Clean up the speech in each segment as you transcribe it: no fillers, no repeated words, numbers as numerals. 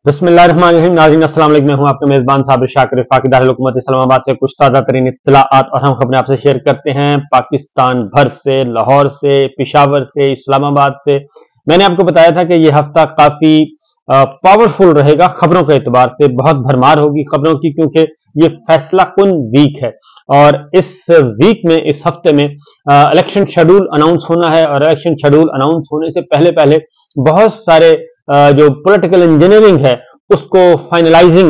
बिस्मिल्लाहिर्रहमानिर्रहीम। नाज़रीन अस्सलाम वालेकुम। मैं हूं आपका मेजबान साबिर शाकिर वफाकी दारुल हुकूमत इस्लामाबाद से कुछ ताज़ा तरीन इत्तलाआत और हम खबरें आपसे शेयर करते हैं पाकिस्तान भर से, लाहौर से, पेशावर से, इस्लामाबाद से। मैंने आपको बताया था कि यह हफ्ता काफी पावरफुल रहेगा खबरों के एतबार से, बहुत भरमार होगी खबरों की, क्योंकि ये फैसला कुन वीक है और इस वीक में, इस हफ्ते में इलेक्शन शेड्यूल अनाउंस होना है और इलेक्शन शेड्यूल अनाउंस होने से पहले पहले बहुत सारे जो पॉलिटिकल इंजीनियरिंग है उसको फाइनलाइजिंग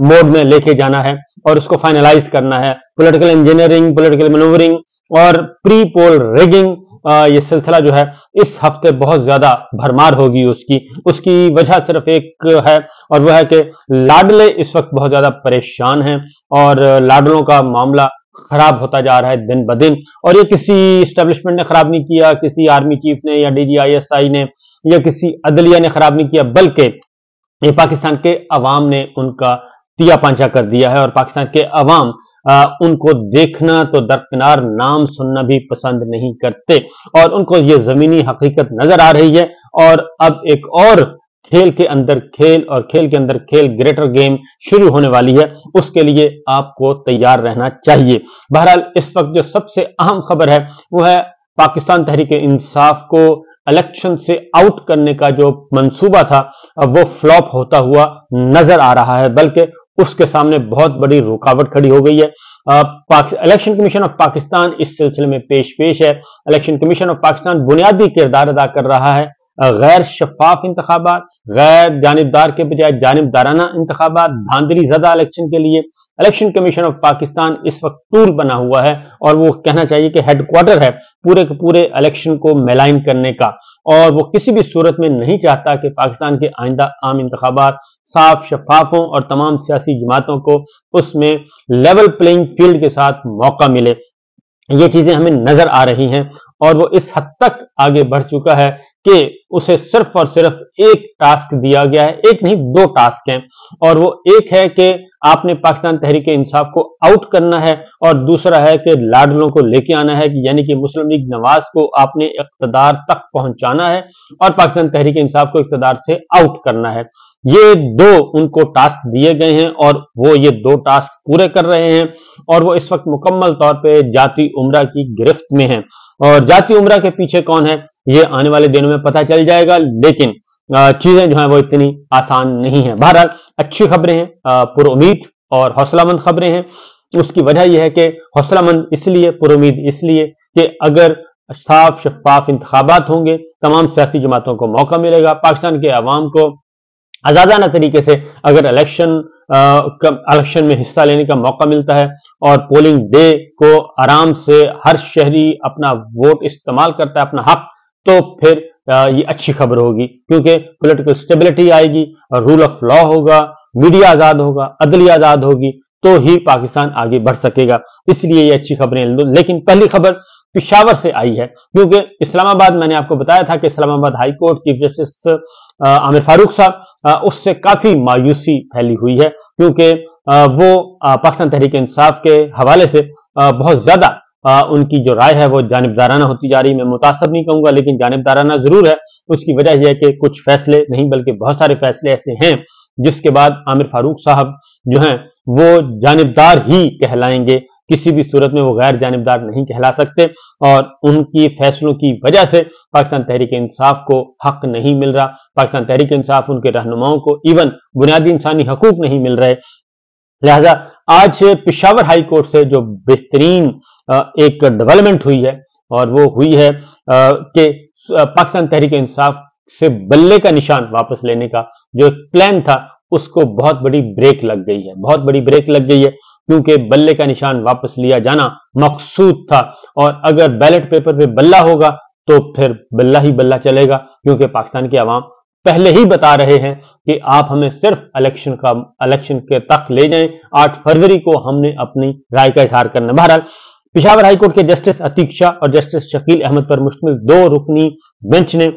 मोड में लेके जाना है और उसको फाइनलाइज करना है। पॉलिटिकल इंजीनियरिंग, पॉलिटिकल मैनूवरिंग और प्री पोल रिगिंग, ये सिलसिला जो है इस हफ्ते बहुत ज्यादा भरमार होगी। उसकी वजह सिर्फ एक है और वह है कि लाडले इस वक्त बहुत ज्यादा परेशान हैं और लाडलों का मामला खराब होता जा रहा है दिन ब दिन। और ये किसी एस्टेब्लिशमेंट ने खराब नहीं किया, किसी आर्मी चीफ ने या DGISI ने या किसी अदलिया ने खराब नहीं किया, बल्कि ये पाकिस्तान के अवाम ने उनका तिया पांचा कर दिया है और पाकिस्तान के अवाम उनको देखना तो दरकिनार, नाम सुनना भी पसंद नहीं करते और उनको ये जमीनी हकीकत नजर आ रही है। और अब एक और खेल के अंदर खेल और खेल के अंदर खेल, ग्रेटर गेम शुरू होने वाली है, उसके लिए आपको तैयार रहना चाहिए। बहरहाल इस वक्त जो सबसे अहम खबर है वो है पाकिस्तान तहरीक इंसाफ को इलेक्शन से आउट करने का जो मंसूबा था वो फ्लॉप होता हुआ नजर आ रहा है, बल्कि उसके सामने बहुत बड़ी रुकावट खड़ी हो गई है। इलेक्शन कमीशन ऑफ पाकिस्तान इस सिलसिले में पेश है। इलेक्शन कमीशन ऑफ पाकिस्तान बुनियादी किरदार अदा कर रहा है। गैर शफाफ इंतखाबात, गैर जानिबदार के बजाय जानिबदाराना इंतखाबात, धांधली ज़दा इलेक्शन के लिए इलेक्शन कमीशन ऑफ पाकिस्तान इस वक्त टूल बना हुआ है और वो कहना चाहिए कि हेडक्वार्टर है पूरे के पूरे इलेक्शन को मेलाइन करने का। और वो किसी भी सूरत में नहीं चाहता कि पाकिस्तान के आइंदा आम इंतखाबात साफ, शफाफ हों और तमाम सियासी जमातों को उसमें लेवल प्लेइंग फील्ड के साथ मौका मिले। ये चीजें हमें नजर आ रही हैं और वो इस हद तक आगे बढ़ चुका है कि उसे सिर्फ और सिर्फ एक टास्क दिया गया है, एक नहीं दो टास्क हैं। और वो एक है कि आपने पाकिस्तान तहरीक इंसाफ को आउट करना है और दूसरा है कि लाडलों को लेके आना है, यानी कि मुस्लिम लीग नवाज को आपने इख्तिदार तक पहुंचाना है और पाकिस्तान तहरीक इंसाफ को इख्तिदार से आउट करना है। ये दो उनको टास्क दिए गए हैं और वो ये दो टास्क पूरे कर रहे हैं और वो इस वक्त मुकम्मल तौर पे जाती उम्रा की गिरफ्त में है। और जाती उम्रा के पीछे कौन है ये आने वाले दिनों में पता चल जाएगा, लेकिन चीजें जो है वो इतनी आसान नहीं है। बहरहाल अच्छी खबरें हैं, पुरुम्मीद और हौसलामंद खबरें हैं। उसकी वजह यह है कि हौसलामंद इसलिए, पुरुम्मीद इसलिए कि अगर साफ शफाफ इंतखाबात होंगे, तमाम सियासी जमातों को मौका मिलेगा, पाकिस्तान के अवाम को आजादाना तरीके से अगर इलेक्शन में हिस्सा लेने का मौका मिलता है और पोलिंग डे को आराम से हर शहरी अपना वोट इस्तेमाल करता है, अपना हक, तो फिर ये अच्छी खबर होगी, क्योंकि पॉलिटिकल स्टेबिलिटी आएगी, रूल ऑफ लॉ होगा, मीडिया आजाद होगा, अदलिया आजाद होगी, तो ही पाकिस्तान आगे बढ़ सकेगा। इसलिए ये अच्छी खबरें। लेकिन पहली खबर पेशावर से आई है, क्योंकि इस्लामाबाद, मैंने आपको बताया था कि Islamabad high court chief justice Aamir Farooq साहब, उससे काफी मायूसी फैली हुई है, क्योंकि वो पाकिस्तान तहरीक इंसाफ के हवाले से बहुत ज्यादा उनकी जो राय है वो जानिबदाराना होती जा रही है। मैं मुतासब नहीं कहूंगा, लेकिन जानिबदाराना जरूर है। उसकी वजह यह है कि कुछ फैसले नहीं बल्कि बहुत सारे फैसले ऐसे हैं जिसके बाद आमिर फारूक साहब जो हैं वो जानिबदार ही कहलाएंगे, किसी भी सूरत में वो गैर जानिबदार नहीं कहला सकते। और उनकी फैसलों की वजह से पाकिस्तान तहरीक इंसाफ को हक नहीं मिल रहा, पाकिस्तान तहरीक इंसाफ उनके रहनुमाओं को इवन बुनियादी इंसानी हकूक नहीं मिल रहे। लिहाजा आज पेशावर हाई कोर्ट से जो बेहतरीन एक डेवलपमेंट हुई है और वो हुई है कि पाकिस्तान तहरीक इंसाफ से बल्ले का निशान वापस लेने का जो प्लान था उसको बहुत बड़ी ब्रेक लग गई है, बहुत बड़ी ब्रेक लग गई है, क्योंकि बल्ले का निशान वापस लिया जाना मकसूद था। और अगर बैलेट पेपर पे बल्ला होगा तो फिर बल्ला ही बल्ला चलेगा, क्योंकि पाकिस्तान के अवाम पहले ही बता रहे हैं कि आप हमें सिर्फ इलेक्शन के तक ले जाएं, 8 फरवरी को हमने अपनी राय का इजहार करना। बहरहाल पेशावर हाईकोर्ट के जस्टिस अतीक शाह और जस्टिस शकील अहमद पर मुश्तमिल 2 रुकनी बेंच ने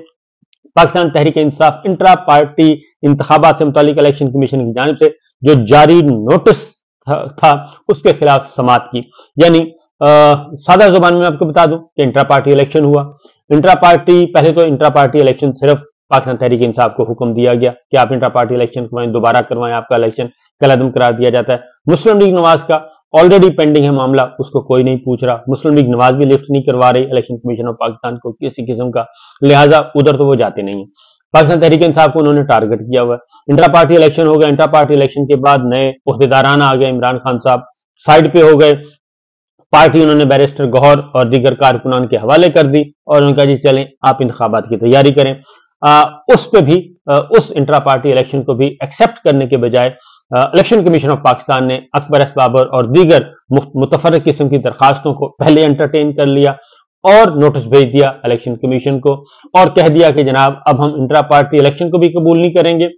पाकिस्तान तहरीक इंसाफ इंट्रा पार्टी इंतखाबात से मुतालिक इलेक्शन कमीशन की जानिब से जो जारी नोटिस था उसके खिलाफ समाअत की। यानी सादा जुबान में आपको बता दूं कि इंट्रा पार्टी इलेक्शन हुआ। इंट्रा पार्टी, पहले तो इंट्रा पार्टी इलेक्शन सिर्फ पाकिस्तान तहरीक इंसाफ को हुक्म दिया गया कि आप इंटर पार्टी इलेक्शन करवाएं, दोबारा करवाएं, आपका इलेक्शन कलअदम करार दिया जाता है। मुस्लिम लीग नवाज का ऑलरेडी पेंडिंग है मामला, उसको कोई नहीं पूछ रहा। मुस्लिम लीग नवाज भी लिफ्ट नहीं करवा रही इलेक्शन कमीशन ऑफ पाकिस्तान को किसी किस्म का, लिहाजा उधर तो वो जाते नहीं है। पाकिस्तान तहरीक इंसाफ को उन्होंने टारगेट किया हुआ है। इंटर पार्टी इलेक्शन हो गया, इंटर पार्टी इलेक्शन के बाद नए ओहदेदारान आ गए, इमरान खान साहब साइड पे हो गए, पार्टी उन्होंने बैरिस्टर गौहर और दीगर कारकुनान के हवाले कर दी और उन्होंने कहा जी चलें आप इंतखाबात की तैयारी करें। उस पे भी उस इंट्रा पार्टी इलेक्शन को भी एक्सेप्ट करने के बजाय इलेक्शन कमीशन ऑफ पाकिस्तान ने अकबर एस बाबर और दीगर मुतफर्रिक किस्म की दरखास्तों को पहले एंटरटेन कर लिया और नोटिस भेज दिया इलेक्शन कमीशन को और कह दिया कि जनाब अब हम इंट्रा पार्टी इलेक्शन को भी कबूल नहीं करेंगे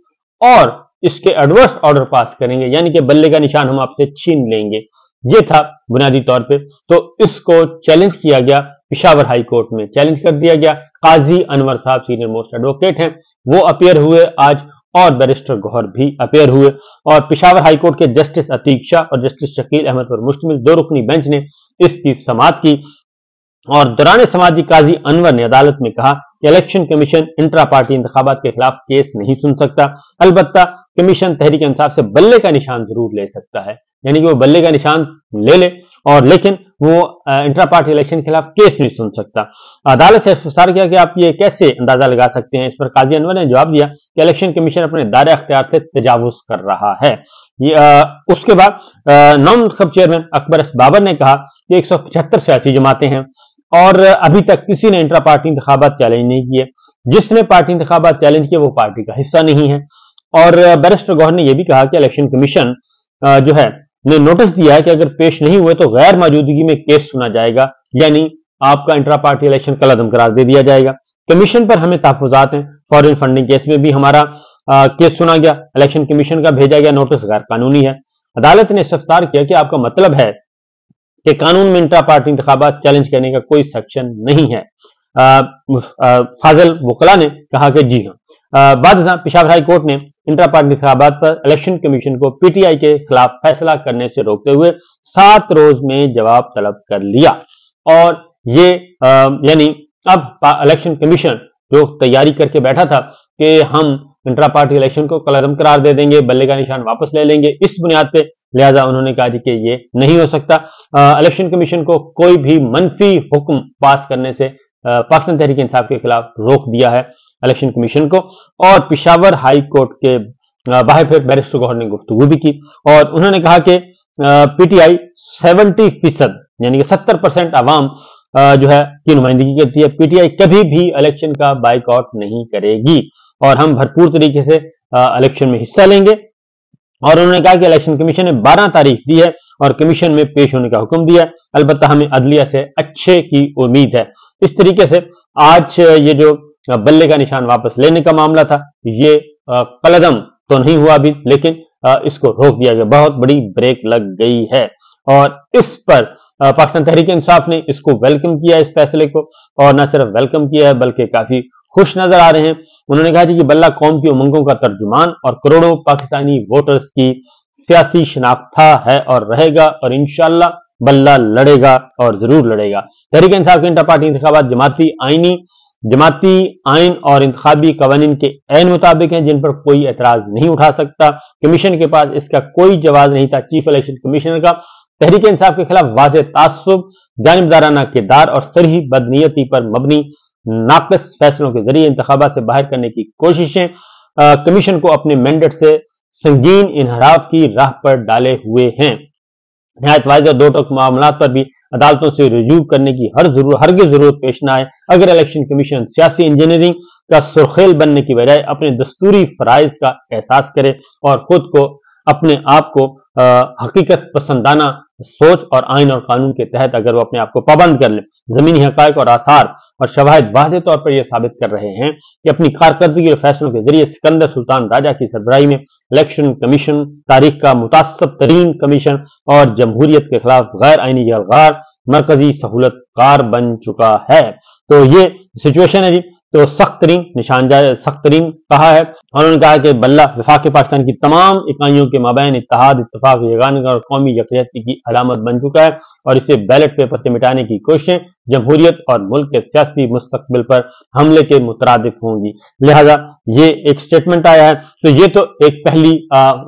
और इसके एडवर्स ऑर्डर पास करेंगे, यानी कि बल्ले का निशान हम आपसे छीन लेंगे। ये था बुनियादी तौर पे। तो इसको चैलेंज किया गया पिशावर हाई कोर्ट में, चैलेंज कर दिया गया। काजी अनवर साहब सीनियर मोस्ट एडवोकेट हैं, वो अपीयर हुए आज और बैरिस्टर गौहर भी अपीयर हुए और पिशावर हाई कोर्ट के जस्टिस अतीक शाह और जस्टिस शकील अहमद पर मुश्तमिल 2 रुकनी बेंच ने इसकी समाअत की और दौरान समाजी काजी अनवर ने अदालत में कहा कि इलेक्शन कमीशन इंट्रा पार्टी इंतखाबात के खिलाफ केस नहीं सुन सकता, अलबत्ता कमीशन तहरीक इंसाफ से बल्ले का निशान जरूर ले सकता है, यानी कि वो बल्ले का निशान ले और लेकिन वो इंट्रा पार्टी इलेक्शन के खिलाफ केस नहीं सुन सकता। अदालत से इस्तफसार किया कि आप ये कैसे अंदाजा लगा सकते हैं। इस पर काजी अनवर ने जवाब दिया कि इलेक्शन कमीशन अपने दायरे अख्तियार से तजावुज कर रहा है। उसके बाद नौमुंतखब चेयरमैन अकबर एस बाबर ने कहा कि 175 सियासी जमातें हैं और अभी तक किसी ने इंट्रा पार्टी इंतखाबात चैलेंज नहीं किए, जिसने पार्टी इंतखाबात चैलेंज किए वो पार्टी का हिस्सा नहीं है। और बैरिस्टर गौहर ने यह भी कहा कि इलेक्शन कमीशन जो है ने नोटिस दिया है कि अगर पेश नहीं हुए तो गैर मौजूदगी में केस सुना जाएगा, यानी आपका इंट्रा पार्टी इलेक्शन कलअदम करार दे दिया जाएगा। कमीशन पर हमें तहफुजात हैं, फॉरेन फंडिंग केस में भी हमारा केस सुना गया, इलेक्शन कमीशन का भेजा गया नोटिस गैर कानूनी है। अदालत ने इस्तफसार किया कि आपका मतलब है कि कानून में इंट्रा पार्टी इंतखाबात चैलेंज करने का कोई सेक्शन नहीं है। फाजिल वकला ने कहा कि जी हाँ। बाद पिशावर हाई कोर्ट ने इंट्रा पार्टी इंतखाबात पर इलेक्शन कमीशन को पीटीआई के खिलाफ फैसला करने से रोकते हुए 7 रोज में जवाब तलब कर लिया और ये यानी अब इलेक्शन कमीशन जो तैयारी करके बैठा था कि हम इंट्रा पार्टी इलेक्शन को कलअदम करार दे देंगे, बल्ले का निशान वापस ले लेंगे, इस बुनियाद पे लिहाजा उन्होंने कहा कि ये नहीं हो सकता। इलेक्शन कमीशन को कोई भी मनफी हुक्म पास करने से पाकिस्तान तहरीक इंसाफ के खिलाफ रोक दिया है इलेक्शन कमीशन को। और पिशावर हाई कोर्ट के बाहर फिर बैरिस्टर गौहर ने गुफ्तगू भी की और उन्होंने कहा कि पीटीआई 70% यानी कि 70% अवाम जो है की नुमाइंदगी करती है। पीटीआई कभी भी इलेक्शन का बाइकआउट नहीं करेगी और हम भरपूर तरीके से इलेक्शन में हिस्सा लेंगे। और उन्होंने कहा कि इलेक्शन कमीशन ने 12 तारीख दी है और कमीशन में पेश होने का हुक्म दिया है, अलबत्ता हमें अदलिया से अच्छे की उम्मीद है। इस तरीके से आज ये जो बल्ले का निशान वापस लेने का मामला था ये कलअदम तो नहीं हुआ अभी, लेकिन इसको रोक दिया गया, बहुत बड़ी ब्रेक लग गई है। और इस पर पाकिस्तान तहरीक इंसाफ ने इसको वेलकम किया, इस फैसले को, और न सिर्फ वेलकम किया है बल्कि काफी खुश नजर आ रहे हैं। उन्होंने कहा कि बल्ला कौम की उमंगों का तर्जुमान और करोड़ों पाकिस्तानी वोटर्स की सियासी शनाख्ता है और रहेगा और इंशाअल्लाह बल्ला लड़ेगा और जरूर लड़ेगा। तहरीक इंसाफ के इंटर पार्टी इंतखाबात जमाती आइन और इंतखाबी कवानीन के ऐन मुताबिक हैं, जिन पर कोई एतराज नहीं उठा सकता। कमीशन के पास इसका कोई जवाब नहीं था। चीफ इलेक्शन कमिश्नर का तहरीक इंसाफ के खिलाफ वाज़ेह तासुब, जानिबदाराना किरदार और सरही बदनीयती पर मबनी नाक़िस फैसलों के जरिए इंतखाबात से बाहर करने की कोशिशें कमीशन को अपने मैंडेट से संगीन इनहराफ की राह पर डाले हुए हैं। निहायत वाज़ेह 2 टोक मामलात पर भी अदालतों से रुजू करने की हरगिज़ जरूरत पेश न आए। अगर इलेक्शन कमीशन सियासी इंजीनियरिंग का सुर्खेल बनने की बजाय अपने दस्तूरी फराइज का एहसास करे और खुद को अपने आप को हकीकत पसंदाना सोच और आइन और कानून के तहत अगर वो अपने आप को पाबंद कर ले, जमीनी हकायक और आसार और शवाहिद वाज़ेह तौर पर यह साबित कर रहे हैं कि अपनी कारकर्दगी और फैसलों के जरिए सिकंदर सुल्तान राजा की सरबराही में इलेक्शन कमीशन तारीख का मुतासब तरीन कमीशन और जमहूरियत के खिलाफ गैर आइनी अलगार मरकजी सहूलतकार बन चुका है। तो ये सिचुएशन है जी। तो सख्त तरीन कहा है। और उन्होंने कहा कि बल्ला वफाक पाकिस्तान की तमाम इकाइयों के माबैन इत्तेहाद, इत्तफाक, यगानगी और कौमी यकजहती की अलामत बन चुका है और इसे बैलेट पेपर से मिटाने की कोशिशें जमहूरियत और मुल्क के सियासी मुस्तकबिल पर हमले के मुतरादिफ होंगी। लिहाजा ये एक स्टेटमेंट आया है। तो ये तो एक पहली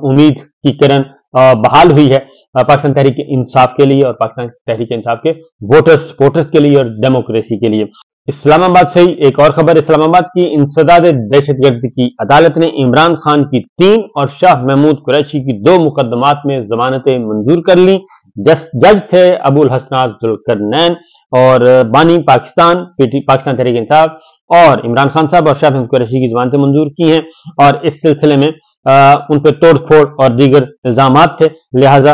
उम्मीद की किरण बहाल हुई है पाकिस्तान तहरीक इंसाफ के लिए और पाकिस्तान तहरीक इंसाफ के वोटर्स के लिए और डेमोक्रेसी के लिए। इस्लामाबाद से ही एक और खबर, इस्लामाबाद की इंसदाद दहशतगर्द की अदालत ने इमरान खान की 3 और शाह महमूद कुरैशी की 2 मुकदमात में जमानतें मंजूर कर ली। जज थे अबुल हसनात जुल्करनैन और बानी पाकिस्तान तहरीक इंसाफ और इमरान खान साहब और शाह महमूद कुरैशी की जमानतें मंजूर की हैं और इस सिलसिले में उन पर तोड़ फोड़ और दीगर इल्जामात थे, लिहाजा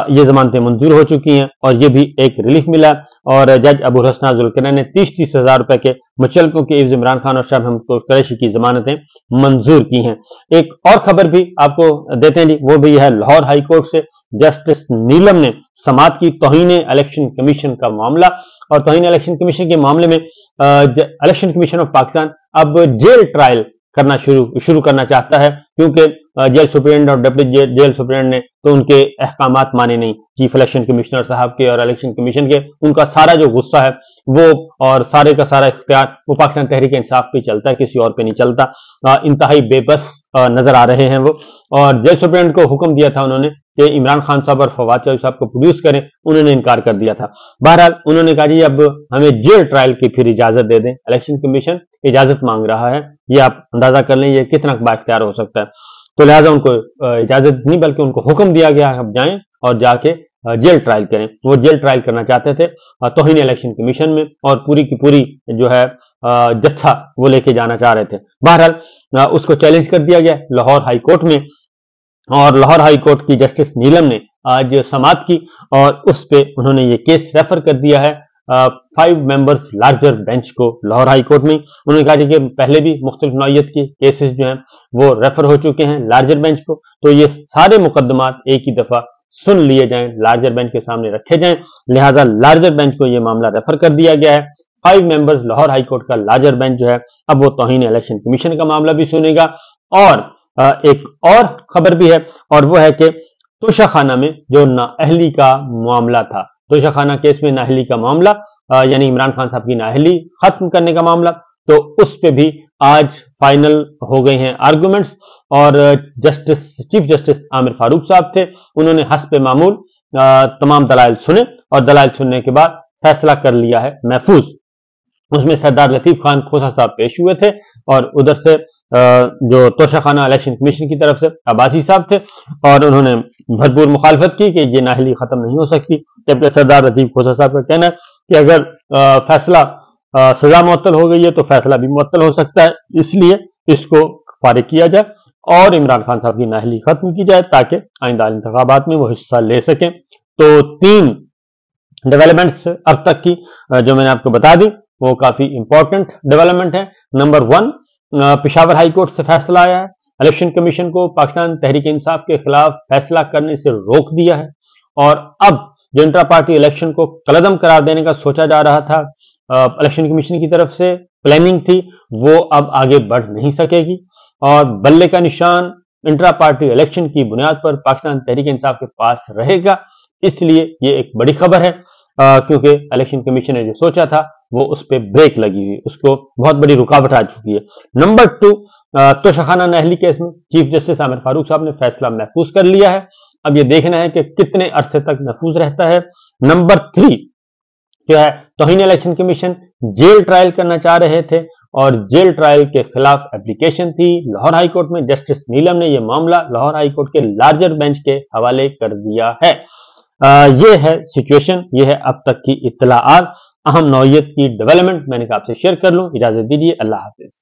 ये जमानतें मंजूर हो चुकी हैं और ये भी एक रिलीफ मिला। और जज अबुल हसनात जुल्करनैन ने 30-30 हजार रुपए के मुचलकों के इवज इमरान खान और शाह महमूद कुरैशी की जमानतें मंजूर की हैं। एक और खबर भी आपको देते हैं जी, वो भी है लाहौर हाई कोर्ट से। जस्टिस नीलम ने समात की तौहीन इलेक्शन कमीशन का मामला, और तौहीन इलेक्शन कमीशन के मामले में इलेक्शन कमीशन ऑफ पाकिस्तान अब जेल ट्रायल करना शुरू करना चाहता है, क्योंकि जेल सुप्रीडेंट और डिप्टी जेल सुप्रीडेंट ने तो उनके अहकामात माने नहीं, चीफ इलेक्शन कमिश्नर साहब के और इलेक्शन कमीशन के। उनका सारा जो गुस्सा है वो और सारे का सारा इख्तियार वो पाकिस्तान तहरीक इंसाफ पे चलता है, किसी और पे नहीं चलता। इंतहाई बेबस नजर आ रहे हैं वो। और जेल सुप्रीडेंट को हुक्म दिया था उन्होंने कि इमरान खान साहब और फवाद चौधरी साहब को प्रोड्यूस करें, उन्होंने इनकार कर दिया था। बहरहाल उन्होंने कहा जी अब हमें जेल ट्रायल की फिर इजाजत दे दें, इलेक्शन कमीशन इजाजत मांग रहा है, ये आप अंदाजा कर लें ये कितना बाइख्तियार हो सकता है। तो लिहाजा उनको इजाजत नहीं बल्कि उनको हुक्म दिया गया है अब जाएं और जाके जेल ट्रायल करें। वो जेल ट्रायल करना चाहते थे तौहीन इलेक्शन कमीशन में और पूरी की पूरी जो है जत्था वो लेके जाना चाह रहे थे। बहरहाल उसको चैलेंज कर दिया गया लाहौर हाई कोर्ट में, और लाहौर हाई कोर्ट की जस्टिस नीलम ने आज समात की और उस पे उन्होंने ये केस रेफर कर दिया है 5 मेंबर्स लार्जर बेंच को लाहौर हाई कोर्ट में। उन्होंने कहा कि पहले भी मुख्तलिफ नौइयत के केसेस जो हैं वो रेफर हो चुके हैं लार्जर बेंच को, तो ये सारे मुकदमात एक ही दफा सुन लिए जाएं, लार्जर बेंच के सामने रखे जाएं। लिहाजा लार्जर बेंच को ये मामला रेफर कर दिया गया है। 5 मेंबर्स लाहौर हाई कोर्ट का लार्जर बेंच जो है अब वो तौहीन इलेक्शन कमीशन का मामला भी सुनेगा। और एक और खबर भी है, और वो है कि तोशाखाना में जो नाअहली का मामला था, तोशाखाना केस में नाअहली का मामला यानी इमरान खान साहब की नाअहली खत्म करने का मामला, तो उस पे भी आज फाइनल हो गए हैं आर्गुमेंट्स। और चीफ जस्टिस आमिर फारूक साहब थे, उन्होंने हस्ब मामूल तमाम दलाइल सुने और दलाइल सुनने के बाद फैसला कर लिया है महफूज। उसमें सरदार लतीफ खान खोसा साहब पेश हुए थे और उधर से जो तोशाखाना इलेक्शन कमीशन की तरफ से अब्बासी साहब थे, और उन्होंने भरपूर मुखालफत की कि ये नाअहली खत्म नहीं हो सकती, जबकि सरदार लतीफ खोसा साहब का कहना है कि अगर फैसला सजा मुअत्तल हो गई है तो फैसला भी मुअत्तल हो सकता है, इसलिए इसको फारिग किया जाए और इमरान खान साहब की नाअहली खत्म की जाए ताकि आइंदा इंतखाबात में वो हिस्सा ले सकें। तो 3 डेवलपमेंट्स अब तक की जो मैंने आपको बता दी वो काफी इंपॉर्टेंट डेवलपमेंट है। नंबर 1, पेशावर हाई कोर्ट से फैसला आया है, इलेक्शन कमीशन को पाकिस्तान तहरीक इंसाफ के खिलाफ फैसला करने से रोक दिया है, और अब जो इंट्रा पार्टी इलेक्शन को कलअदम करार देने का सोचा जा रहा था, इलेक्शन कमीशन की तरफ से प्लानिंग थी, वो अब आगे बढ़ नहीं सकेगी और बल्ले का निशान इंट्रा पार्टी इलेक्शन की बुनियाद पर पाकिस्तान तहरीक इंसाफ के पास रहेगा। इसलिए ये एक बड़ी खबर है क्योंकि इलेक्शन कमीशन ने जो सोचा था वो उस पर ब्रेक लगी हुई, उसको बहुत बड़ी रुकावट आ चुकी है। नंबर 2, तोशाखाना नाअहली केस में चीफ जस्टिस आमिर फारूक साहब ने फैसला महफूज कर लिया है, अब ये देखना है कि कितने अरसे तक महफूज रहता है। नंबर 3 जो है तौहीन इलेक्शन कमीशन जेल ट्रायल करना चाह रहे थे और जेल ट्रायल के खिलाफ एप्लीकेशन थी लाहौर हाई कोर्ट में। जस्टिस नीलम ने यह मामला लाहौर हाई कोर्ट के लार्जर बेंच के हवाले कर दिया है। ये है सिचुएशन, ये है अब तक की इत्तलाआत, अहम नौइयत की डेवलपमेंट मैंने कहा आपसे शेयर कर लूं। इजाजत दीजिए, अल्लाह हाफिज।